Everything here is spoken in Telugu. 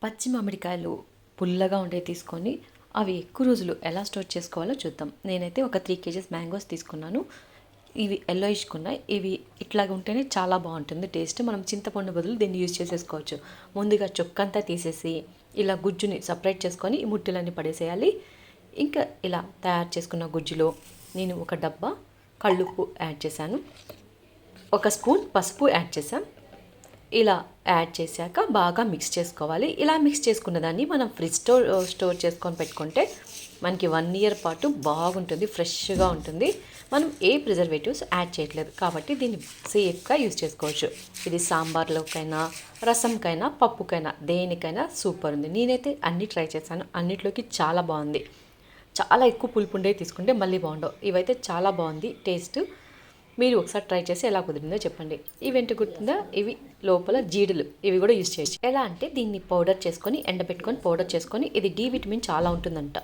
పచ్చి మామిడికాయలు పుల్లగా ఉండే తీసుకొని అవి ఎక్కువ రోజులు ఎలా స్టోర్ చేసుకోవాలో చూద్దాం. నేనైతే ఒక 3 కేజెస్ మ్యాంగోస్ తీసుకున్నాను. ఇవి ఎల్లోయిష్‌గా ఉన్నాయి. ఇవి ఇట్లాగ ఉంటేనే చాలా బాగుంటుంది టేస్ట్. మనం చింతపండు బదులు దీన్ని యూజ్ చేసేసుకోవచ్చు. ముందుగా చొక్కంతా తీసేసి ఇలా గుజ్జుని సపరేట్ చేసుకొని ఈ ముట్టెలన్నీ పడేసేయాలి. ఇంకా ఇలా తయారు చేసుకున్న గుజ్జులో నేను ఒక డబ్బా కల్లుప్పు యాడ్ చేశాను. ఒక స్పూన్ పసుపు యాడ్ చేశాం. ఇలా యాడ్ చేశాక బాగా మిక్స్ చేసుకోవాలి. ఇలా మిక్స్ చేసుకున్న దాన్ని మనం స్టోర్ చేసుకొని పెట్టుకుంటే మనకి 1 ఇయర్ పాటు బాగుంటుంది, ఫ్రెష్గా ఉంటుంది. మనం ఏ ప్రిజర్వేటివ్స్ యాడ్ చేయట్లేదు కాబట్టి దీన్ని సేఫ్గా యూజ్ చేసుకోవచ్చు. ఇది సాంబార్లోకైనా, రసంకైనా, పప్పుకైనా, దేనికైనా సూపర్ ఉంది. నేనైతే అన్నీ ట్రై చేశాను, అన్నిట్లోకి చాలా బాగుంది. చాలా ఎక్కువ పులుపు ఉండే తీసుకుంటే మళ్ళీ బాగుండవు. ఇవైతే చాలా బాగుంది టేస్ట్. మీరు ఒకసారి ట్రై చేసి ఎలా కుదిరిందో చెప్పండి. ఇవేంటి గుర్తుందా, ఇవి లోపల జీడులు, ఇవి కూడా యూజ్ చేయొచ్చు. ఎలా అంటే దీన్ని పౌడర్ చేసుకొని ఎండబెట్టుకొని పౌడర్ చేసుకొని, ఇది డి విటమిన్ చాలా ఉంటుందంట.